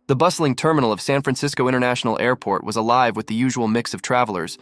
The bustling terminal of San Francisco International Airport was alive with the usual mix of travelers,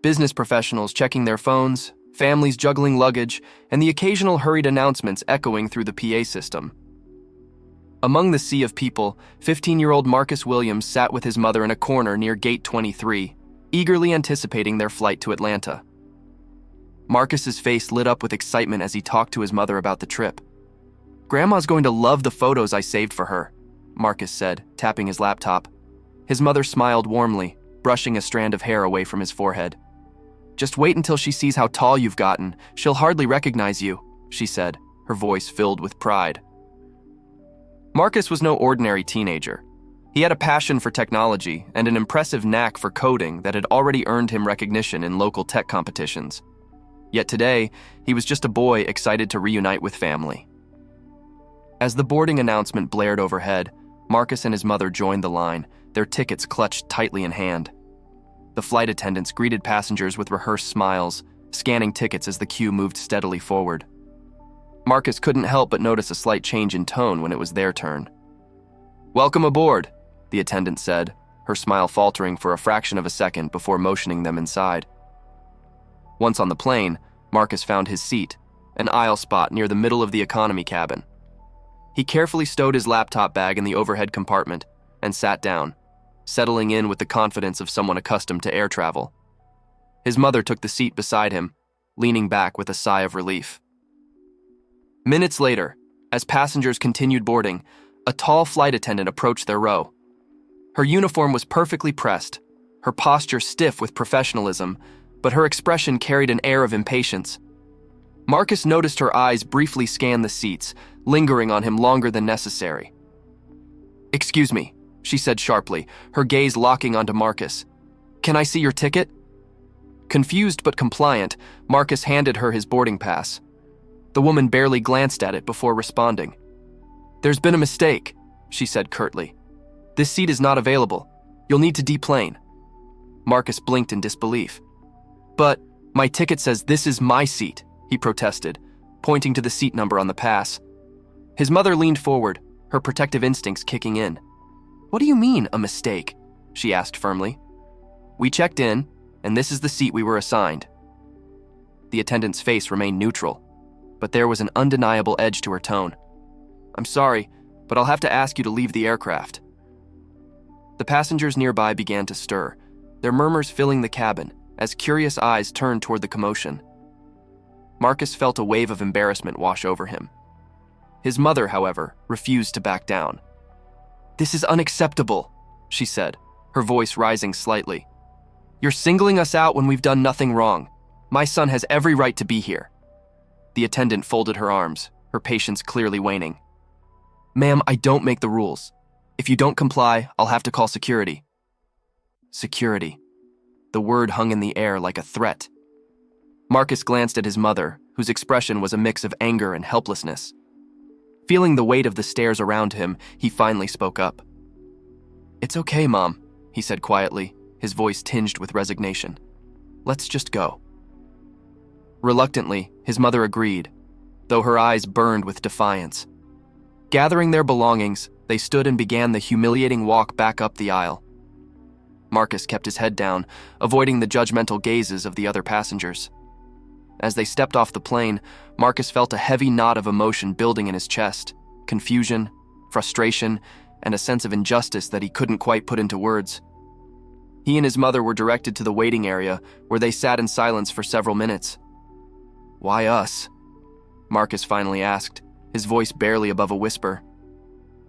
business professionals checking their phones, families juggling luggage, and the occasional hurried announcements echoing through the PA system. Among the sea of people, 15-year-old Marcus Williams sat with his mother in a corner near Gate 23, eagerly anticipating their flight to Atlanta. Marcus's face lit up with excitement as he talked to his mother about the trip. "Grandma's going to love the photos I saved for her," Marcus said, tapping his laptop. His mother smiled warmly, brushing a strand of hair away from his forehead. "Just wait until she sees how tall you've gotten. She'll hardly recognize you," she said, her voice filled with pride. Marcus was no ordinary teenager. He had a passion for technology and an impressive knack for coding that had already earned him recognition in local tech competitions. Yet today, he was just a boy excited to reunite with family. As the boarding announcement blared overhead, Marcus and his mother joined the line, their tickets clutched tightly in hand. The flight attendants greeted passengers with rehearsed smiles, scanning tickets as the queue moved steadily forward. Marcus couldn't help but notice a slight change in tone when it was their turn. "Welcome aboard," the attendant said, her smile faltering for a fraction of a second before motioning them inside. Once on the plane, Marcus found his seat, an aisle spot near the middle of the economy cabin. He carefully stowed his laptop bag in the overhead compartment and sat down, settling in with the confidence of someone accustomed to air travel. His mother took the seat beside him, leaning back with a sigh of relief. Minutes later, as passengers continued boarding, a tall flight attendant approached their row. Her uniform was perfectly pressed, her posture stiff with professionalism, but her expression carried an air of impatience. Marcus noticed her eyes briefly scan the seats, lingering on him longer than necessary. "Excuse me," she said sharply, her gaze locking onto Marcus. "Can I see your ticket?" Confused but compliant, Marcus handed her his boarding pass. The woman barely glanced at it before responding. "There's been a mistake," she said curtly. "This seat is not available. You'll need to deplane." Marcus blinked in disbelief. "But my ticket says this is my seat," he protested, pointing to the seat number on the pass. His mother leaned forward, her protective instincts kicking in. "What do you mean, a mistake?" she asked firmly. "We checked in, and this is the seat we were assigned." The attendant's face remained neutral, but there was an undeniable edge to her tone. "I'm sorry, but I'll have to ask you to leave the aircraft." The passengers nearby began to stir, their murmurs filling the cabin as curious eyes turned toward the commotion. Marcus felt a wave of embarrassment wash over him. His mother, however, refused to back down. "This is unacceptable," she said, her voice rising slightly. "You're singling us out when we've done nothing wrong. My son has every right to be here." The attendant folded her arms, her patience clearly waning. "Ma'am, I don't make the rules. If you don't comply, I'll have to call security." Security. The word hung in the air like a threat. Marcus glanced at his mother, whose expression was a mix of anger and helplessness. Feeling the weight of the stares around him, he finally spoke up. "It's okay, Mom," he said quietly, his voice tinged with resignation. "Let's just go." Reluctantly, his mother agreed, though her eyes burned with defiance. Gathering their belongings, they stood and began the humiliating walk back up the aisle. Marcus kept his head down, avoiding the judgmental gazes of the other passengers. As they stepped off the plane, Marcus felt a heavy knot of emotion building in his chest, confusion, frustration, and a sense of injustice that he couldn't quite put into words. He and his mother were directed to the waiting area, where they sat in silence for several minutes. "Why us?" Marcus finally asked, his voice barely above a whisper.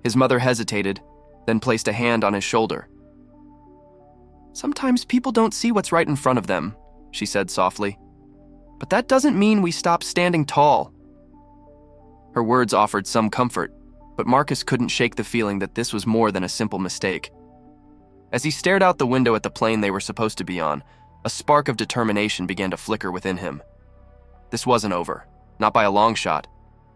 His mother hesitated, then placed a hand on his shoulder. "Sometimes people don't see what's right in front of them," she said softly. "But that doesn't mean we stop standing tall." Her words offered some comfort, but Marcus couldn't shake the feeling that this was more than a simple mistake. As he stared out the window at the plane they were supposed to be on, a spark of determination began to flicker within him. This wasn't over, not by a long shot.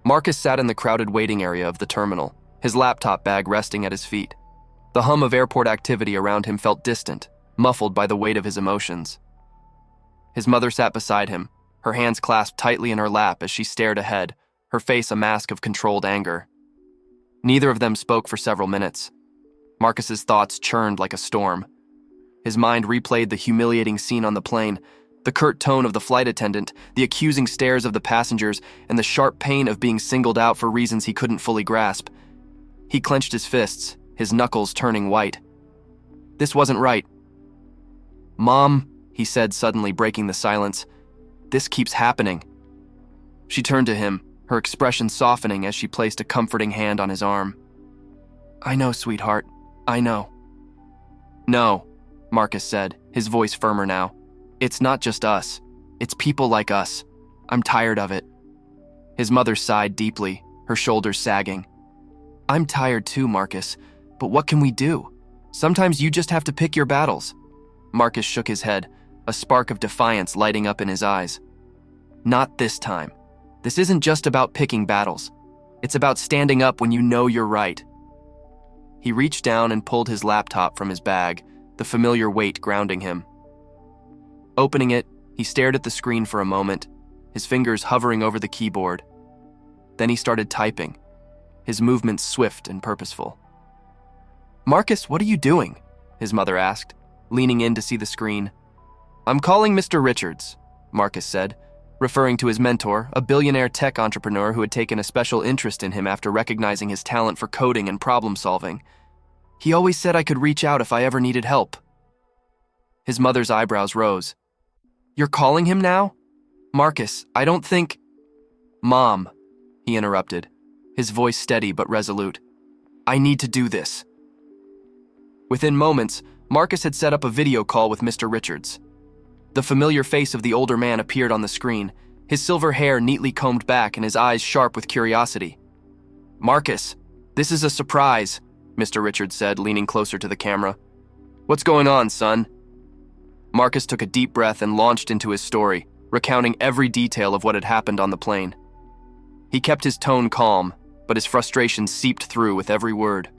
Marcus sat in the crowded waiting area of the terminal, his laptop bag resting at his feet. The hum of airport activity around him felt distant, muffled by the weight of his emotions. His mother sat beside him, her hands clasped tightly in her lap as she stared ahead, her face a mask of controlled anger. Neither of them spoke for several minutes. Marcus's thoughts churned like a storm. His mind replayed the humiliating scene on the plane, the curt tone of the flight attendant, the accusing stares of the passengers, and the sharp pain of being singled out for reasons he couldn't fully grasp. He clenched his fists, his knuckles turning white. This wasn't right. "Mom," he said, suddenly breaking the silence, "this keeps happening." She turned to him, her expression softening as she placed a comforting hand on his arm. "I know, sweetheart. I know." "No," Marcus said, his voice firmer now. "It's not just us. It's people like us. I'm tired of it." His mother sighed deeply, her shoulders sagging. "I'm tired too, Marcus, but what can we do? Sometimes you just have to pick your battles." Marcus shook his head, a spark of defiance lighting up in his eyes. "Not this time. This isn't just about picking battles. It's about standing up when you know you're right." He reached down and pulled his laptop from his bag, the familiar weight grounding him. Opening it, he stared at the screen for a moment, his fingers hovering over the keyboard. Then he started typing, his movements swift and purposeful. "Marcus, what are you doing?" his mother asked, leaning in to see the screen. "I'm calling Mr. Richards," Marcus said, referring to his mentor, a billionaire tech entrepreneur who had taken a special interest in him after recognizing his talent for coding and problem-solving. "He always said I could reach out if I ever needed help." His mother's eyebrows rose. "You're calling him now? Marcus, I don't think—" "Mom," he interrupted, his voice steady but resolute. "I need to do this." Within moments, Marcus had set up a video call with Mr. Richards. The familiar face of the older man appeared on the screen, his silver hair neatly combed back and his eyes sharp with curiosity. "Marcus, this is a surprise," Mr. Richards said, leaning closer to the camera. "What's going on, son?" Marcus took a deep breath and launched into his story, recounting every detail of what had happened on the plane. He kept his tone calm, but his frustration seeped through with every word.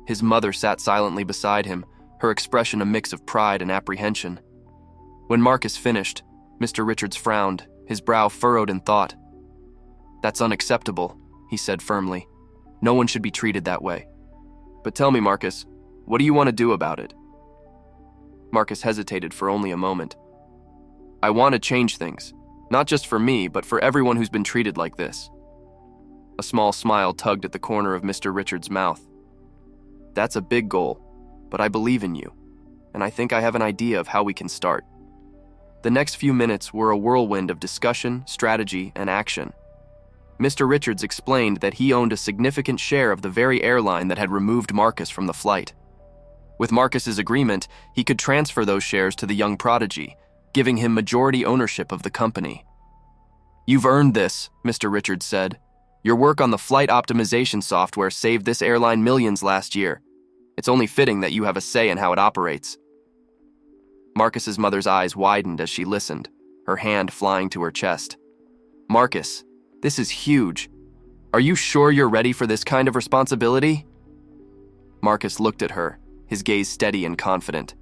His mother sat silently beside him, her expression a mix of pride and apprehension. When Marcus finished, Mr. Richards frowned, his brow furrowed in thought. "That's unacceptable," he said firmly. "No one should be treated that way. But tell me, Marcus, what do you want to do about it?" Marcus hesitated for only a moment. "I want to change things, not just for me, but for everyone who's been treated like this." A small smile tugged at the corner of Mr. Richards' mouth. "That's a big goal, but I believe in you, and I think I have an idea of how we can start." The next few minutes were a whirlwind of discussion, strategy, and action. Mr. Richards explained that he owned a significant share of the very airline that had removed Marcus from the flight. With Marcus's agreement, he could transfer those shares to the young prodigy, giving him majority ownership of the company. "You've earned this," Mr. Richards said. "Your work on the flight optimization software saved this airline millions last year. It's only fitting that you have a say in how it operates." Marcus's mother's eyes widened as she listened, her hand flying to her chest. "Marcus, this is huge. Are you sure you're ready for this kind of responsibility?" Marcus looked at her, his gaze steady and confident.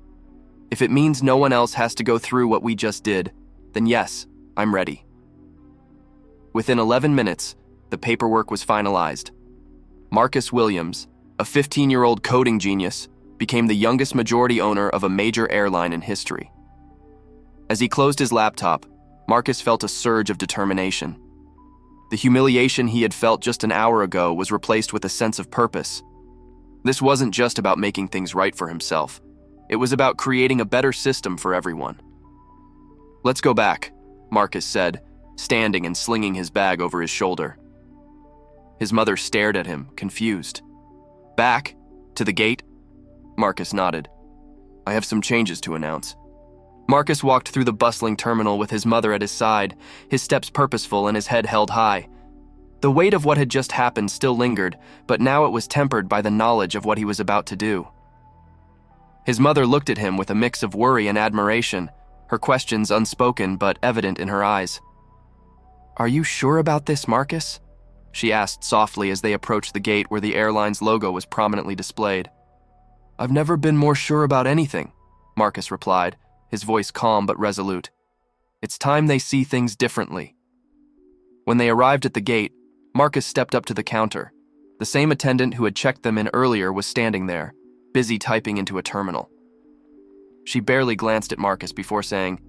"If it means no one else has to go through what we just did, then yes, I'm ready." Within 11 minutes, the paperwork was finalized. Marcus Williams, a 15-year-old coding genius, became the youngest majority owner of a major airline in history. As he closed his laptop, Marcus felt a surge of determination. The humiliation he had felt just an hour ago was replaced with a sense of purpose. This wasn't just about making things right for himself. It was about creating a better system for everyone. "Let's go back," Marcus said, standing and slinging his bag over his shoulder. His mother stared at him, confused. "Back? To the gate?" Marcus nodded. "I have some changes to announce." Marcus walked through the bustling terminal with his mother at his side, his steps purposeful and his head held high. The weight of what had just happened still lingered, but now it was tempered by the knowledge of what he was about to do. His mother looked at him with a mix of worry and admiration, her questions unspoken but evident in her eyes. "Are you sure about this, Marcus?" she asked softly as they approached the gate where the airline's logo was prominently displayed. "I've never been more sure about anything," Marcus replied, his voice calm but resolute. "It's time they see things differently." When they arrived at the gate, Marcus stepped up to the counter. The same attendant who had checked them in earlier was standing there, busy typing into a terminal. She barely glanced at Marcus before saying,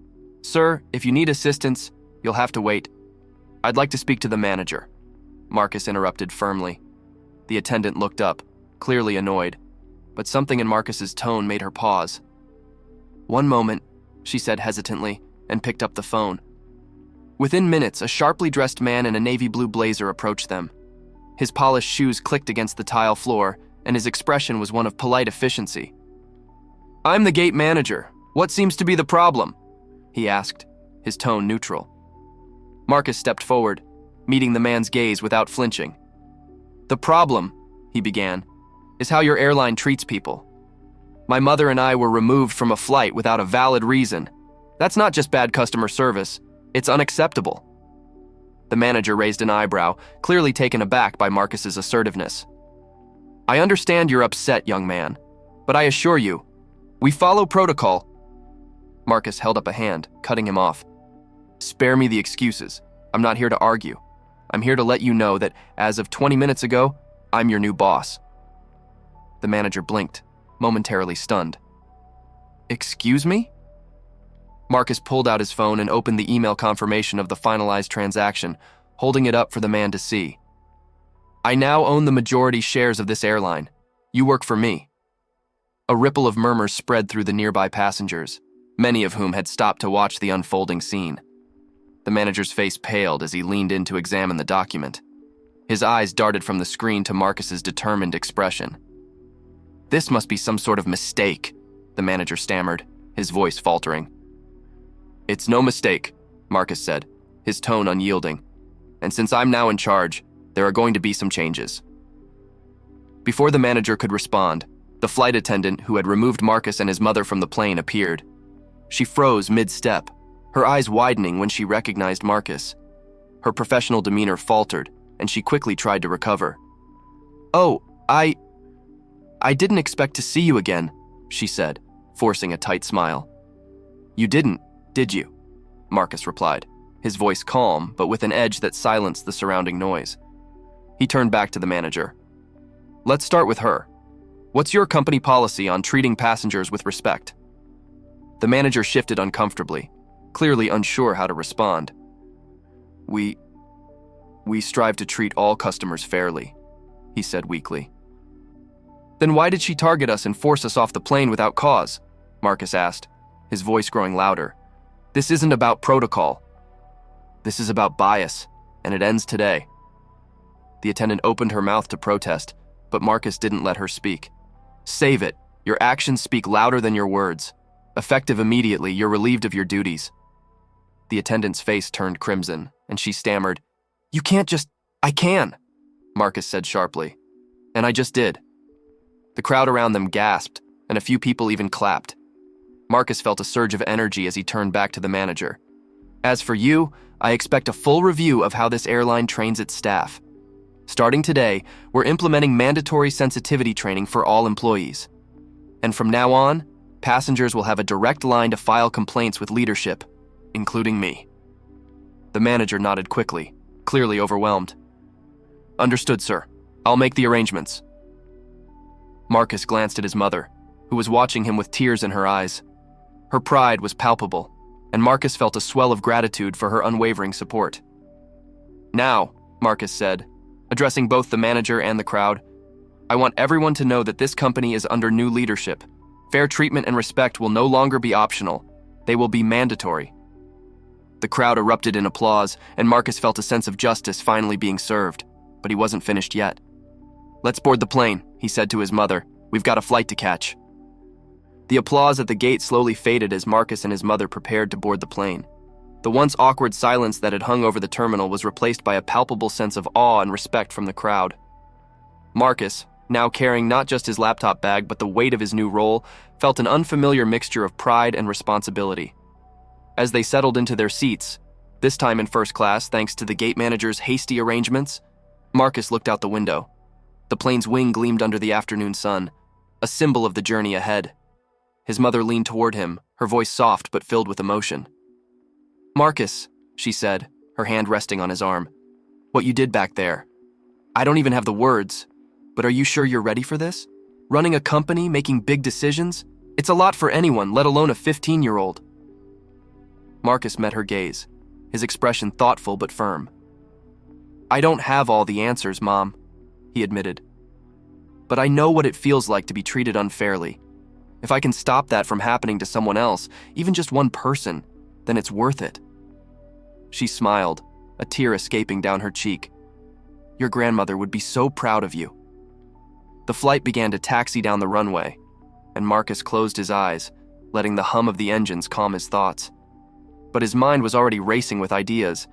"Sir, if you need assistance, you'll have to wait. I'd like to speak to the manager." Marcus interrupted firmly. The attendant looked up, clearly annoyed, but something in Marcus's tone made her pause. "One moment," she said hesitantly, and picked up the phone. Within minutes, a sharply dressed man in a navy blue blazer approached them. His polished shoes clicked against the tile floor, and his expression was one of polite efficiency. "I'm the gate manager. What seems to be the problem?" he asked, his tone neutral. Marcus stepped forward, meeting the man's gaze without flinching. "The problem," he began, "is how your airline treats people. My mother and I were removed from a flight without a valid reason. That's not just bad customer service, it's unacceptable." The manager raised an eyebrow, clearly taken aback by Marcus's assertiveness. "I understand you're upset, young man, but I assure you, we follow protocol." Marcus held up a hand, cutting him off. "Spare me the excuses. I'm not here to argue. I'm here to let you know that as of 20 minutes ago, I'm your new boss." The manager blinked, momentarily stunned. "Excuse me?" Marcus pulled out his phone and opened the email confirmation of the finalized transaction, holding it up for the man to see. "I now own the majority shares of this airline. You work for me." A ripple of murmurs spread through the nearby passengers, many of whom had stopped to watch the unfolding scene. The manager's face paled as he leaned in to examine the document. His eyes darted from the screen to Marcus's determined expression. "This must be some sort of mistake," the manager stammered, his voice faltering. "It's no mistake," Marcus said, his tone unyielding. "And since I'm now in charge, there are going to be some changes." Before the manager could respond, the flight attendant who had removed Marcus and his mother from the plane appeared. She froze mid-step, her eyes widening when she recognized Marcus. Her professional demeanor faltered, and she quickly tried to recover. "Oh, I didn't expect to see you again," she said, forcing a tight smile. "You didn't, did you?" Marcus replied, his voice calm but with an edge that silenced the surrounding noise. He turned back to the manager. "Let's start with her. What's your company policy on treating passengers with respect?" The manager shifted uncomfortably, clearly unsure how to respond. We strive to treat all customers fairly," he said weakly. "Then why did she target us and force us off the plane without cause?" Marcus asked, his voice growing louder. "This isn't about protocol. This is about bias, and it ends today." The attendant opened her mouth to protest, but Marcus didn't let her speak. "Save it. Your actions speak louder than your words. Effective immediately, you're relieved of your duties." The attendant's face turned crimson, and she stammered, "You can't just—" "I can," Marcus said sharply. "And I just did." The crowd around them gasped, and a few people even clapped. Marcus felt a surge of energy as he turned back to the manager. "As for you, I expect a full review of how this airline trains its staff. Starting today, we're implementing mandatory sensitivity training for all employees. And from now on, passengers will have a direct line to file complaints with leadership, including me." The manager nodded quickly, clearly overwhelmed. "Understood, sir. I'll make the arrangements." Marcus glanced at his mother, who was watching him with tears in her eyes. Her pride was palpable, and Marcus felt a swell of gratitude for her unwavering support. "Now," Marcus said, addressing both the manager and the crowd, "I want everyone to know that this company is under new leadership. Fair treatment and respect will no longer be optional. They will be mandatory." The crowd erupted in applause, and Marcus felt a sense of justice finally being served, but he wasn't finished yet. "Let's board the plane," he said to his mother. "We've got a flight to catch." The applause at the gate slowly faded as Marcus and his mother prepared to board the plane. The once awkward silence that had hung over the terminal was replaced by a palpable sense of awe and respect from the crowd. Marcus, now carrying not just his laptop bag but the weight of his new role, felt an unfamiliar mixture of pride and responsibility. As they settled into their seats, this time in first class thanks to the gate manager's hasty arrangements, Marcus looked out the window. The plane's wing gleamed under the afternoon sun, a symbol of the journey ahead. His mother leaned toward him, her voice soft but filled with emotion. "Marcus," she said, her hand resting on his arm, "what you did back there. I don't even have the words, but are you sure you're ready for this?" Running a company, making big decisions, it's a lot for anyone, let alone a 15-year-old. Marcus met her gaze, his expression thoughtful but firm. I don't have all the answers, Mom, he admitted. But I know what it feels like to be treated unfairly. If I can stop that from happening to someone else, even just one person, then it's worth it. She smiled, a tear escaping down her cheek. Your grandmother would be so proud of you. The flight began to taxi down the runway, and Marcus closed his eyes, letting the hum of the engines calm his thoughts. But his mind was already racing with ideas.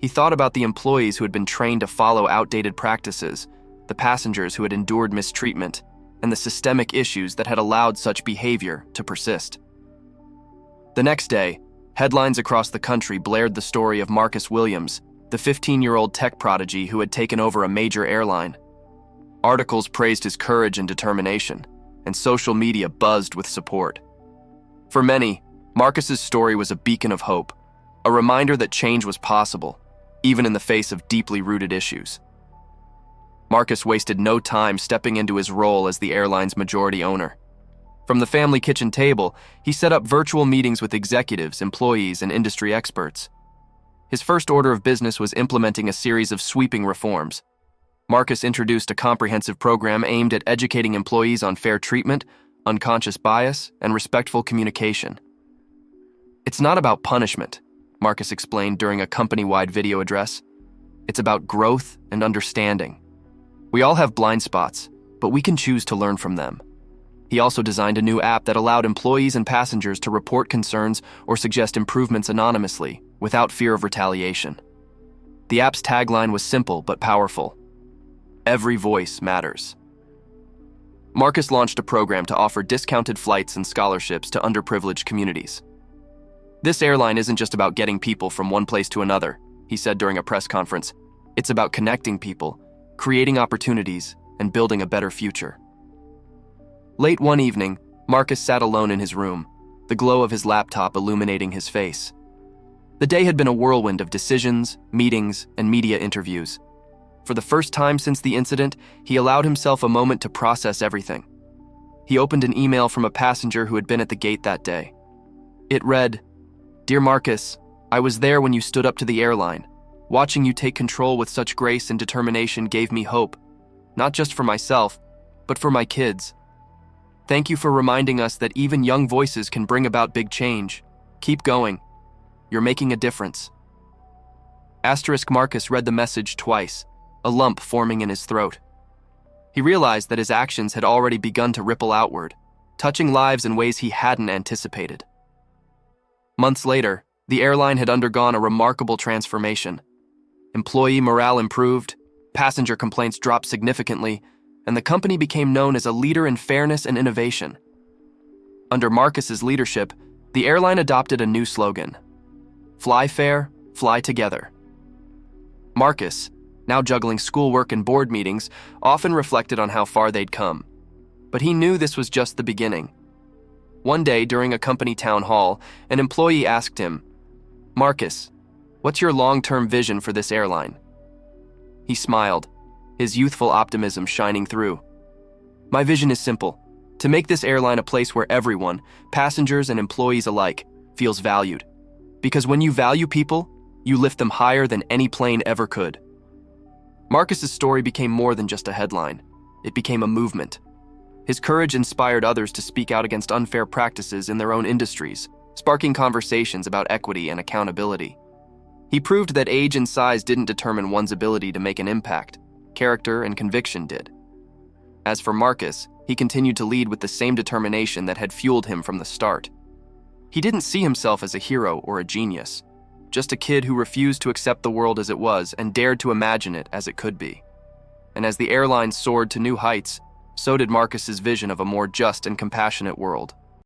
He thought about the employees who had been trained to follow outdated practices, the passengers who had endured mistreatment, and the systemic issues that had allowed such behavior to persist. The next day, headlines across the country blared the story of Marcus Williams, the 15-year-old tech prodigy who had taken over a major airline. Articles praised his courage and determination, and social media buzzed with support. For many, Marcus's story was a beacon of hope, a reminder that change was possible, even in the face of deeply rooted issues. Marcus wasted no time stepping into his role as the airline's majority owner. From the family kitchen table, he set up virtual meetings with executives, employees, and industry experts. His first order of business was implementing a series of sweeping reforms. Marcus introduced a comprehensive program aimed at educating employees on fair treatment, unconscious bias, and respectful communication. It's not about punishment, Marcus explained during a company-wide video address. It's about growth and understanding. We all have blind spots, but we can choose to learn from them. He also designed a new app that allowed employees and passengers to report concerns or suggest improvements anonymously, without fear of retaliation. The app's tagline was simple but powerful. Every voice matters. Marcus launched a program to offer discounted flights and scholarships to underprivileged communities. This airline isn't just about getting people from one place to another, he said during a press conference. It's about connecting people, creating opportunities, and building a better future. Late one evening, Marcus sat alone in his room, the glow of his laptop illuminating his face. The day had been a whirlwind of decisions, meetings, and media interviews. For the first time since the incident, he allowed himself a moment to process everything. He opened an email from a passenger who had been at the gate that day. It read, Dear Marcus, I was there when you stood up to the airline. Watching you take control with such grace and determination gave me hope, not just for myself, but for my kids. Thank you for reminding us that even young voices can bring about big change. Keep going. You're making a difference. Marcus read the message twice, a lump forming in his throat. He realized that his actions had already begun to ripple outward, touching lives in ways he hadn't anticipated. Months later, the airline had undergone a remarkable transformation. Employee morale improved, passenger complaints dropped significantly, and the company became known as a leader in fairness and innovation. Under Marcus's leadership, the airline adopted a new slogan: Fly fair, fly together. Marcus, now juggling schoolwork and board meetings, often reflected on how far they'd come. But he knew this was just the beginning. One day, during a company town hall, an employee asked him, Marcus, what's your long-term vision for this airline? He smiled, his youthful optimism shining through. My vision is simple: to make this airline a place where everyone, passengers and employees alike, feels valued. Because when you value people, you lift them higher than any plane ever could. Marcus's story became more than just a headline. It became a movement. His courage inspired others to speak out against unfair practices in their own industries, sparking conversations about equity and accountability. He proved that age and size didn't determine one's ability to make an impact. Character and conviction did. As for Marcus, he continued to lead with the same determination that had fueled him from the start. He didn't see himself as a hero or a genius, just a kid who refused to accept the world as it was and dared to imagine it as it could be. And as the airline soared to new heights, so did Marcus's vision of a more just and compassionate world.